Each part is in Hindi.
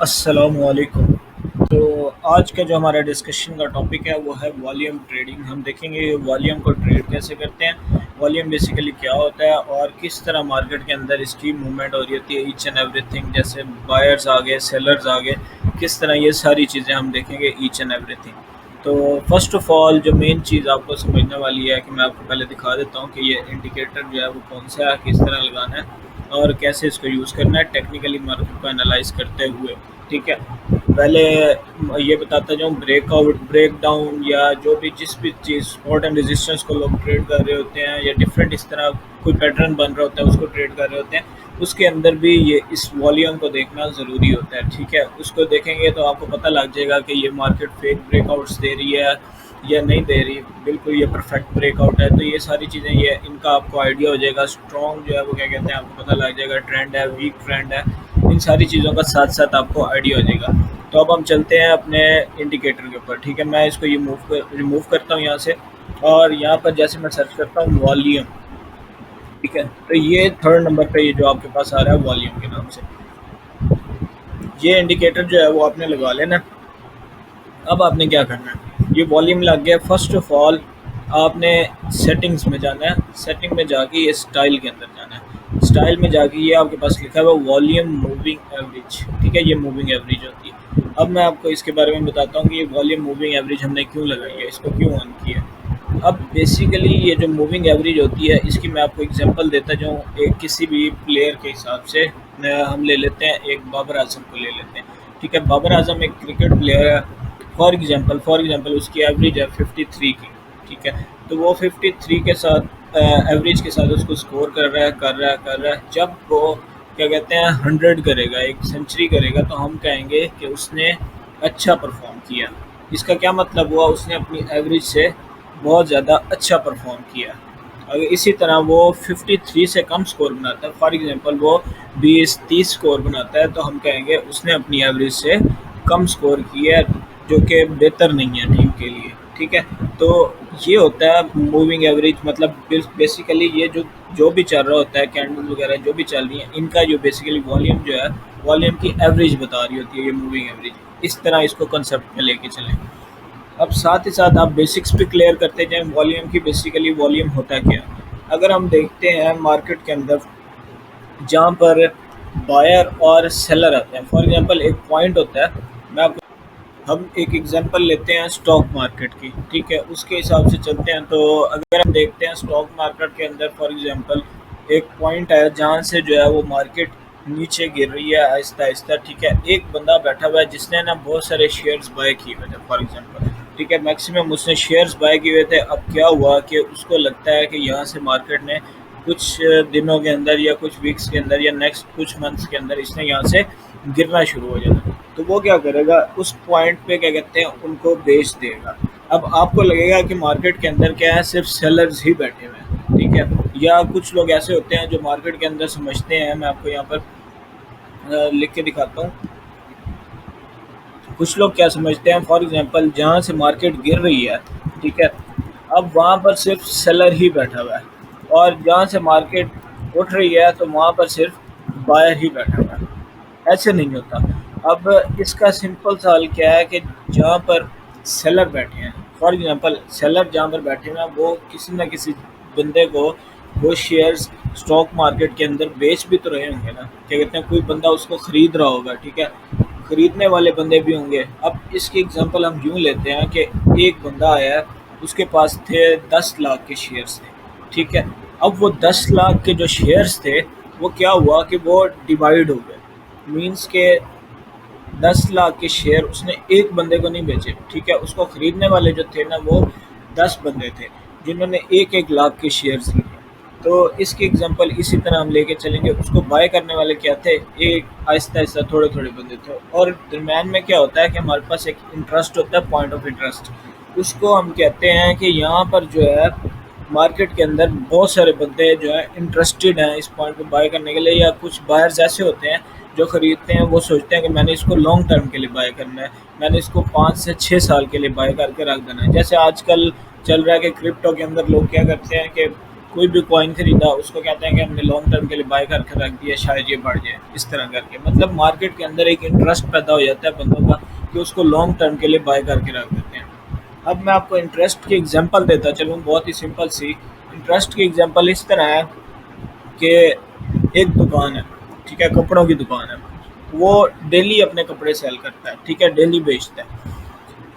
अस्सलामुअलैकुम। तो आज का जो हमारा डिस्कशन का टॉपिक है वो है वॉल्यूम ट्रेडिंग। हम देखेंगे वॉल्यूम को ट्रेड कैसे करते हैं, वॉल्यूम बेसिकली क्या होता है और किस तरह मार्केट के अंदर इसकी मूवमेंट हो रही होती है, ईच एंड एवरीथिंग। जैसे बायर्स आ गए, सेलर्स आ गए, किस तरह ये सारी चीज़ें हम देखेंगे, ईच एंड एवरीथिंग। तो फर्स्ट ऑफ ऑल जो मेन चीज़ आपको समझने वाली है कि मैं आपको पहले दिखा देता हूँ कि ये इंडिकेटर जो है वो कौन सा है, किस तरह लगाना है और कैसे इसको यूज़ करना है टेक्निकली मार्केट को एनालाइज करते हुए। ठीक है, पहले ये बताता जाऊँ ब्रेकआउट, ब्रेक डाउन या जो भी जिस भी चीज़ सपोर्ट एंड रेजिस्टेंस को लोग ट्रेड कर रहे होते हैं या डिफरेंट इस तरह कोई पैटर्न बन रहा होता है उसको ट्रेड कर रहे होते हैं, उसके अंदर भी ये इस वॉल्यूम को देखना ज़रूरी होता है। ठीक है, उसको देखेंगे तो आपको पता लग जाएगा कि ये मार्केट फेक ब्रेकआउट्स दे रही है या नहीं दे रही, बिल्कुल ये परफेक्ट ब्रेकआउट है। तो ये सारी चीज़ें, ये इनका आपको आइडिया हो जाएगा। स्ट्रॉन्ग जो है वो क्या कहते हैं आपको पता लग जाएगा, ट्रेंड है, वीक ट्रेंड है, इन सारी चीज़ों का साथ साथ आपको आइडिया हो जाएगा। तो अब हम चलते हैं अपने इंडिकेटर के ऊपर। ठीक है, मैं इसको ये रिमूव करता हूँ यहाँ से और यहाँ पर जैसे मैं सर्च करता हूँ वॉल्यूम। ठीक है, तो ये थर्ड नंबर पे ये जो आपके पास आ रहा है वॉल्यूम के नाम से, ये इंडिकेटर जो है वो आपने लगा लेना। अब आपने क्या करना है, ये वॉल्यूम लग गया। फर्स्ट ऑफ ऑल आपने सेटिंग्स में जाना है, सेटिंग में जाके ये स्टाइल के अंदर जाना है। स्टाइल में जाके ये आपके पास लिखा हुआ वॉल्यूम मूविंग एवरेज। ठीक है, ये मूविंग एवरेज होती है। अब मैं आपको इसके बारे में बताता हूँ कि ये वॉल्यूम मूविंग एवरेज हमने क्यों लगाई है, इसको क्यों ऑन किया है। अब बेसिकली ये जो मूविंग एवरेज होती है इसकी मैं आपको एग्जांपल देता जाऊँ। एक किसी भी प्लेयर के हिसाब से हम ले लेते हैं, एक बाबर आजम को ले लेते हैं। ठीक है, बाबर आजम एक क्रिकेट प्लेयर है। फॉर एग्जांपल उसकी एवरेज है 53 की। ठीक है, तो वो 53 के साथ एवरेज के साथ उसको स्कोर कर रहा है। जब वो क्या कहते हैं 100 करेगा, एक सेंचुरी करेगा, तो हम कहेंगे कि उसने अच्छा परफॉर्म किया। इसका क्या मतलब हुआ, उसने अपनी एवरेज से बहुत ज़्यादा अच्छा परफॉर्म किया। अगर इसी तरह वो 53 से कम स्कोर बनाता है, फॉर एग्जांपल वो 20-30 स्कोर बनाता है, तो हम कहेंगे उसने अपनी एवरेज से कम स्कोर किया है, जो कि बेहतर नहीं है टीम के लिए। ठीक है, तो ये होता है मूविंग एवरेज। मतलब बेसिकली ये जो जो भी चल रहा होता है, कैंडल वगैरह जो भी चल रही है, इनका जो बेसिकली वॉल्यूम जो है, वॉल्यूम की एवरेज बता रही होती है ये मूविंग एवरेज। इस तरह इसको कंसेप्ट में लेके चलें। अब साथ ही साथ आप बेसिक्स भी क्लियर करते जाएँ वॉल्यूम की। बेसिकली वॉल्यूम होता क्या है, अगर हम देखते हैं मार्केट के अंदर जहाँ पर बायर और सेलर आते हैं, फॉर एग्जांपल एक पॉइंट होता है। मैं आपको हम एक एग्जांपल लेते हैं स्टॉक मार्केट की। ठीक है, उसके हिसाब से चलते हैं। तो अगर हम देखते हैं स्टॉक मार्केट के अंदर फॉर एग्जांपल एक पॉइंट है जहाँ से जो है वो मार्केट नीचे गिर रही है आहिस्ता आहिस्ता। ठीक है, एक बंदा बैठा हुआ है जिसने ना बहुत सारे शेयर्स बाय किए हुए थे फॉर एग्जांपल। ठीक है, मैक्सिमम उसने शेयर्स बाय किए हुए थे। अब क्या हुआ कि उसको लगता है कि यहाँ से मार्केट ने कुछ दिनों के अंदर या कुछ वीक्स के अंदर या नेक्स्ट कुछ मंथ्स के अंदर इसने यहाँ से गिरना शुरू हो जाना। तो वो क्या करेगा, उस पॉइंट पे क्या कहते हैं उनको बेच देगा। अब आपको लगेगा कि मार्केट के अंदर क्या है, सिर्फ सेलर्स ही बैठे हुए हैं। ठीक है, या कुछ लोग ऐसे होते हैं जो मार्केट के अंदर समझते हैं, मैं आपको यहाँ पर लिख के दिखाता हूँ। कुछ लोग क्या समझते हैं, फॉर एग्जांपल जहाँ से मार्केट गिर रही है, ठीक है, अब वहाँ पर सिर्फ सेलर ही बैठा हुआ है, और जहाँ से मार्केट उठ रही है तो वहाँ पर सिर्फ बायर ही बैठा हुआ है। ऐसे नहीं होता। अब इसका सिंपल सा हल क्या है कि जहाँ पर सेलर बैठे हैं, फॉर एग्जांपल सेलर जहाँ पर बैठे हैं वो किसी न किसी बंदे को वो शेयर्स स्टॉक मार्केट के अंदर बेच भी तो रहे होंगे ना। क्या कहते हैं, कोई बंदा उसको ख़रीद रहा होगा। ठीक है, ख़रीदने वाले बंदे भी होंगे। अब इसकी एग्जांपल हम यूँ लेते हैं कि एक बंदा आया है, उसके पास थे 10 लाख के शेयर्स थे। ठीक है, अब वो 10 लाख के जो शेयर्स थे वो क्या हुआ कि वो डिवाइड हो गए। मीन्स के 10 लाख के शेयर उसने एक बंदे को नहीं बेचे। ठीक है, उसको ख़रीदने वाले जो थे ना वो 10 बंदे थे जिन्होंने एक एक लाख के शेयर्स लिए। तो इसकी एग्जांपल इसी तरह हम लेके चलेंगे। उसको बाय करने वाले क्या थे, एक आहिस्ता आहिस्ता थोड़े थोड़े बंदे थे, और दरम्यान में क्या होता है कि हमारे पास एक इंटरेस्ट होता है, पॉइंट ऑफ इंटरेस्ट। उसको हम कहते हैं कि यहाँ पर जो है मार्केट के अंदर बहुत सारे बंदे जो है इंटरेस्टेड हैं इस पॉइंट पे बाय करने के लिए, या कुछ बायर्स ऐसे होते हैं जो ख़रीदते हैं, वो सोचते हैं कि मैंने इसको लॉन्ग टर्म के लिए बाय करना है, मैंने इसको 5 से 6 साल के लिए बाय करके रख देना है। जैसे आजकल चल रहा है कि क्रिप्टो के अंदर लोग क्या करते हैं कि कोई भी कॉइन खरीदा उसको कहते हैं कि हमने लॉन्ग टर्म के लिए बाय करके रख दिया, शायद ये बढ़ जाए, इस तरह करके मतलब मार्केट के अंदर एक इंटरेस्ट पैदा हो जाता है बंदों का कि उसको लॉन्ग टर्म के लिए बाय करके रख देते हैं। अब मैं आपको इंटरेस्ट की एग्जांपल देता चलूँ, बहुत ही सिंपल सी। इंटरेस्ट की एग्जांपल इस तरह है कि एक दुकान है, ठीक है, कपड़ों की दुकान है, वो डेली अपने कपड़े सेल करता है, ठीक है, डेली बेचता है।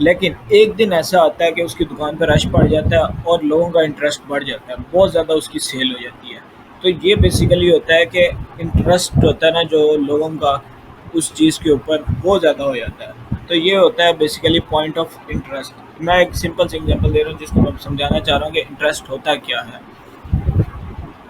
लेकिन एक दिन ऐसा आता है कि उसकी दुकान पर रश पड़ जाता है और लोगों का इंटरेस्ट बढ़ जाता है, बहुत ज़्यादा उसकी सेल हो जाती है। तो ये बेसिकली होता है कि इंटरेस्ट होता है ना जो लोगों का उस चीज़ के ऊपर, वो ज़्यादा हो जाता है। तो ये होता है बेसिकली पॉइंट ऑफ इंटरेस्ट। मैं एक सिंपल सी एग्जांपल दे रहा हूँ जिसको मैं समझाना चाह रहा हूँ कि इंटरेस्ट होता क्या है।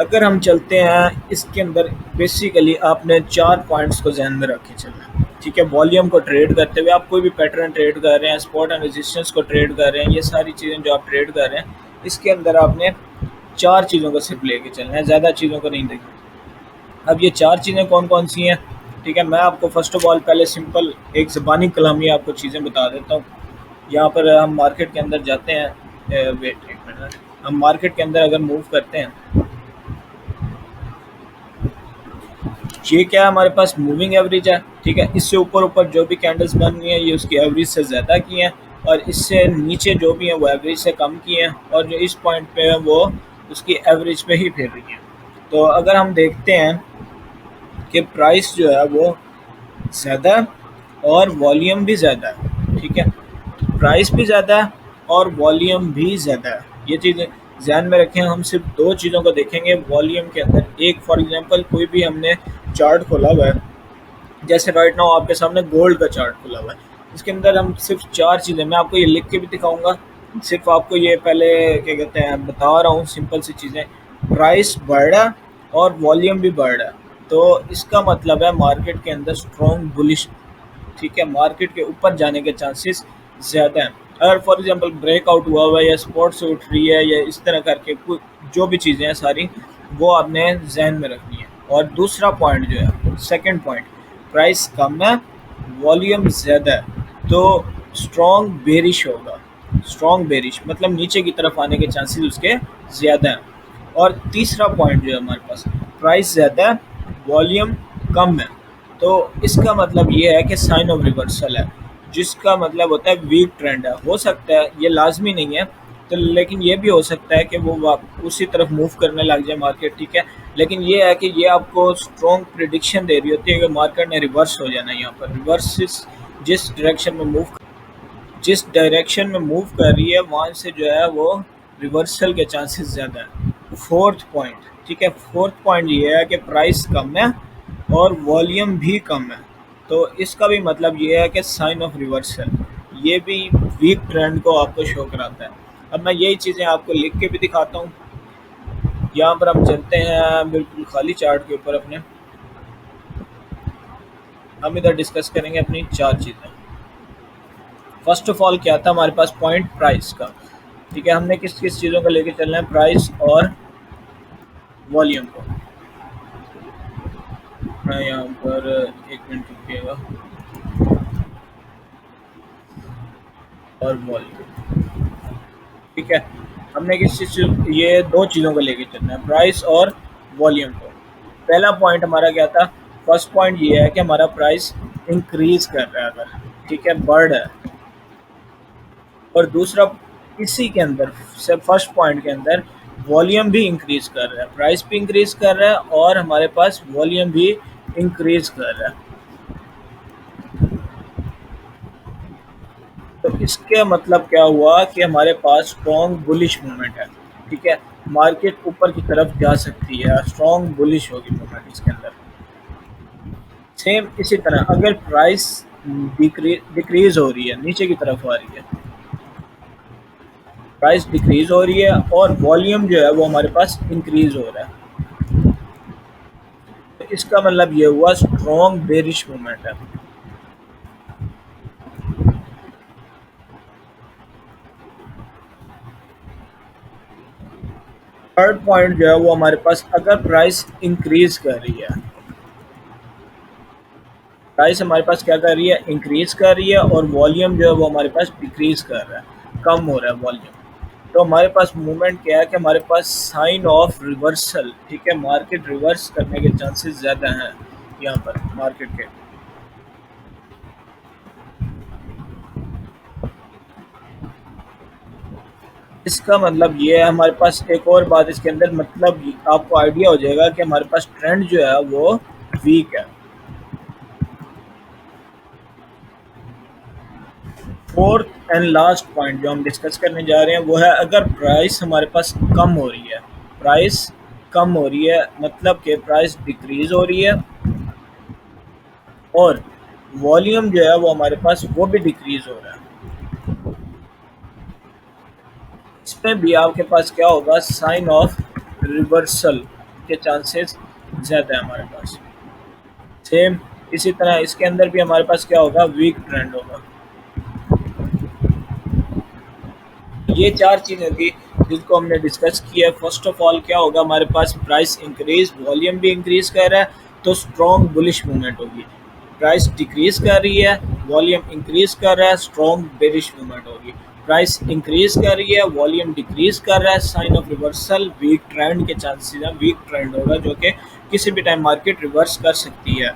अगर हम चलते हैं इसके अंदर, बेसिकली आपने 4 पॉइंट्स को ज़हन में रख के चलना है, ठीक है। वॉल्यूम को ट्रेड करते हुए आप कोई भी पैटर्न ट्रेड कर रहे हैं, सपोर्ट एंड रेजिस्टेंस को ट्रेड कर रहे हैं, ये सारी चीज़ें जो आप ट्रेड कर रहे हैं, इसके अंदर आपने 4 चीज़ों को सिर्फ लेके चलना है, ज़्यादा चीज़ों को नहीं देखना। अब ये 4 चीज़ें कौन कौन सी हैं, ठीक है। मैं आपको फर्स्ट ऑफ ऑल पहले सिंपल एक ज़बानी कलामी आपको चीज़ें बता देता हूँ। यहाँ पर हम मार्केट के अंदर जाते हैं, वेट एक मिनट, हम मार्केट के अंदर अगर मूव करते हैं, ये क्या है, हमारे पास मूविंग एवरेज है, ठीक है। इससे ऊपर ऊपर जो भी कैंडल्स बन रही हैं ये उसकी एवरेज से ज़्यादा की हैं, और इससे नीचे जो भी हैं वो एवरेज से कम की हैं, और जो इस पॉइंट पे है वो उसकी एवरेज पे ही फिर रही हैं। तो अगर हम देखते हैं कि प्राइस जो है वो ज़्यादा है और वॉल्यूम भी ज़्यादा है, ठीक है। प्राइस भी ज़्यादा है और वॉल्यूम भी ज़्यादा है, ये चीज़ें ध्यान में रखें। हम सिर्फ 2 चीज़ों को देखेंगे वॉल्यूम के अंदर। एक फॉर एग्जांपल कोई भी हमने चार्ट खोला हुआ है, जैसे राइट नाउ आपके सामने गोल्ड का चार्ट खुला हुआ है, इसके अंदर हम सिर्फ 4 चीज़ें, मैं आपको ये लिख के भी दिखाऊंगा, सिर्फ आपको ये पहले क्या कहते हैं बता रहा हूँ, सिंपल सी चीज़ें। प्राइस बढ़ रहा है और वॉल्यूम भी बढ़ रहा है, तो इसका मतलब है मार्केट के अंदर स्ट्रॉन्ग बुलिश, ठीक है, मार्केट के ऊपर जाने के चांसेस ज़्यादा हैं। अगर फॉर एग्जांपल ब्रेकआउट हुआ हुआ है या स्पॉट से उठ रही है या इस तरह करके कुछ जो भी चीज़ें हैं सारी, वो आपने जहन में रखनी है। और दूसरा पॉइंट जो है, सेकंड पॉइंट, प्राइस कम है, वॉल्यूम ज़्यादा है, तो स्ट्रॉन्ग बेरिश होगा। स्ट्रॉन्ग बेरिश मतलब नीचे की तरफ आने के चांसेस उसके ज़्यादा हैं। और तीसरा पॉइंट जो है हमारे पास, प्राइस ज़्यादा है, वॉल्यूम कम है, तो इसका मतलब ये है कि साइन ऑफ रिवर्सल है, जिसका मतलब होता है वीक ट्रेंड है। हो सकता है, ये लाजमी नहीं है, तो लेकिन ये भी हो सकता है कि वो उसी तरफ मूव करने लग जाए मार्केट, ठीक है। लेकिन ये है कि ये आपको स्ट्रॉन्ग प्रिडिक्शन दे रही होती है कि मार्केट ने रिवर्स हो जाना है। यहाँ पर रिवर्स जिस डायरेक्शन में मूव जिस डायरेक्शन में मूव कर रही है वहाँ से जो है वो रिवर्सल के चांसेस ज़्यादा है। फोर्थ पॉइंट, ठीक है, फोर्थ पॉइंट ये है कि प्राइस कम है और वॉल्यूम भी कम है, तो इसका भी मतलब ये है कि साइन ऑफ रिवर्सल, ये भी वीक ट्रेंड को आपको शो कराता है। अब मैं यही चीज़ें आपको लिख के भी दिखाता हूँ। यहाँ पर हम चलते हैं बिल्कुल खाली चार्ट के ऊपर अपने, हम इधर डिस्कस करेंगे अपनी 4 चीज़ें। फर्स्ट ऑफ ऑल क्या था हमारे पास पॉइंट प्राइस का, ठीक है। हमने किस किस चीज़ों को लेके चलना है, प्राइस और वॉल्यूम को। मैं यहाँ पर एक मिनट रुकिएगा, और वॉल्यूम, ठीक है। हमने किस चीज़, ये 2 चीज़ों को लेके चलना है, प्राइस और वॉल्यूम को। पहला पॉइंट हमारा क्या था, फर्स्ट पॉइंट ये है कि हमारा प्राइस इंक्रीज कर रहा है अगर, ठीक है, बढ़ रहा है। और दूसरा, इसी के अंदर से फर्स्ट पॉइंट के अंदर वॉल्यूम भी इंक्रीज कर रहा है, प्राइस भी इंक्रीज कर रहा है और हमारे पास वॉल्यूम भी इंक्रीज कर रहा है। तो इसके मतलब क्या हुआ कि हमारे पास स्ट्रॉन्ग बुलिश मूवमेंट है, ठीक है, मार्केट ऊपर की तरफ जा सकती है, स्ट्रॉन्ग बुलिश होगी मूवमेंट इसके अंदर। सेम इसी तरह अगर प्राइस डिक्रीज हो रही है, नीचे की तरफ आ रही है, प्राइस डिक्रीज हो रही है और वॉल्यूम जो है वो हमारे पास इंक्रीज हो रहा है, तो इसका मतलब ये हुआ स्ट्रॉन्ग बेरिश मूवमेंट है। थर्ड पॉइंट जो है वो हमारे पास, अगर प्राइस इंक्रीज कर रही है, प्राइस हमारे पास क्या कर रही है, इंक्रीज कर रही है, और वॉल्यूम जो है वो हमारे पास डिक्रीज कर रहा है, कम हो रहा है वॉल्यूम, तो हमारे पास मूवमेंट क्या है कि हमारे पास साइन ऑफ रिवर्सल, ठीक है, मार्केट रिवर्स करने के चांसेस ज़्यादा हैं यहाँ पर मार्केट के। इसका मतलब ये है, हमारे पास एक और बात इसके अंदर, मतलब आपको आइडिया हो जाएगा कि हमारे पास ट्रेंड जो है वो वीक है। फोर्थ एंड लास्ट पॉइंट जो हम डिस्कस करने जा रहे हैं वो है, अगर प्राइस हमारे पास कम हो रही है, प्राइस कम हो रही है मतलब कि प्राइस डिक्रीज हो रही है, और वॉल्यूम जो है वो हमारे पास वो भी डिक्रीज हो रहा है, इसमें भी आपके पास क्या होगा, साइन ऑफ रिवर्सल के चांसेस ज़्यादा है हमारे पास। सेम इसी तरह इसके अंदर भी हमारे पास क्या होगा, वीक ट्रेंड होगा। ये चार चीज़ें थी जिनको हमने डिस्कस किया है। फर्स्ट ऑफ ऑल क्या होगा, हमारे पास प्राइस इंक्रीज, वॉल्यूम भी इंक्रीज कर रहा है, तो स्ट्रॉन्ग बुलिश मूवमेंट होगी। प्राइस डिक्रीज कर रही है, वॉल्यूम इंक्रीज कर रहा है, स्ट्रॉन्ग बेरिश मूवमेंट होगी। प्राइस इंक्रीज कर रही है, वॉल्यूम डिक्रीज कर रहा है, sign of reversal, weak trend के चांसेस हैं, वीक ट्रेंड होगा जो कि किसी भी टाइम मार्केट रिवर्स कर सकती है।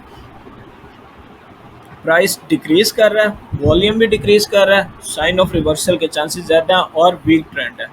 प्राइस डिक्रीज कर रहा है, वॉल्यूम भी डिक्रीज कर रहा है, साइन ऑफ रिवर्सल के चांसेस ज़्यादा हैं, और वीक ट्रेंड है।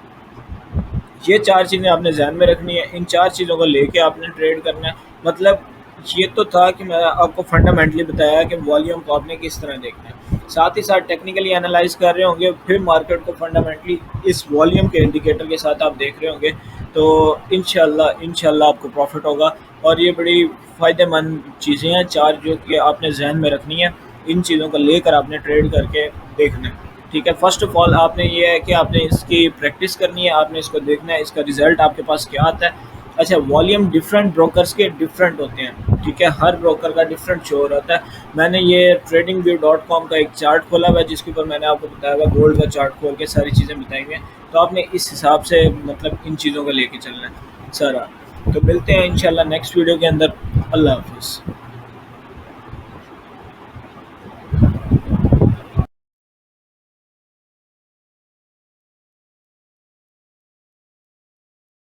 ये चार चीज़ें आपने ध्यान में रखनी है, इन चार चीज़ों को लेके आपने ट्रेड करना है। मतलब ये तो था कि मैं आपको फंडामेंटली बताया कि वॉल्यूम को आपने किस तरह देखना है, साथ ही साथ टेक्निकली एनालाइज कर रहे होंगे, फिर मार्केट को फंडामेंटली इस वॉल्यूम के इंडिकेटर के साथ आप देख रहे होंगे, तो इंशाल्लाह आपको प्रॉफिट होगा। और ये बड़ी फ़ायदेमंद चीज़ें हैं चार, जो कि आपने जहन में रखनी है, इन चीज़ों को लेकर आपने ट्रेड करके देखना है। ठीक है, फ़र्स्ट ऑफ़ ऑल आपने ये है कि आपने इसकी प्रैक्टिस करनी है, आपने इसको देखना है, इसका रिज़ल्ट आपके पास क्या आता है। अच्छा, वॉल्यूम डिफरेंट ब्रोकर्स के डिफरेंट होते हैं, ठीक है, हर ब्रोकर का डिफरेंट शो हो रहता है। मैंने ये tradingview.com का एक चार्ट खोला हुआ है, जिसके ऊपर मैंने आपको बताया हुआ गोल्ड का चार्ट खोल के सारी चीज़ें बताई हुई हैं, तो आपने इस हिसाब से मतलब इन चीज़ों को लेके चलना है सारा। तो मिलते हैं इंशाल्लाह नेक्स्ट वीडियो के अंदर। अल्लाह हाफ़िज़।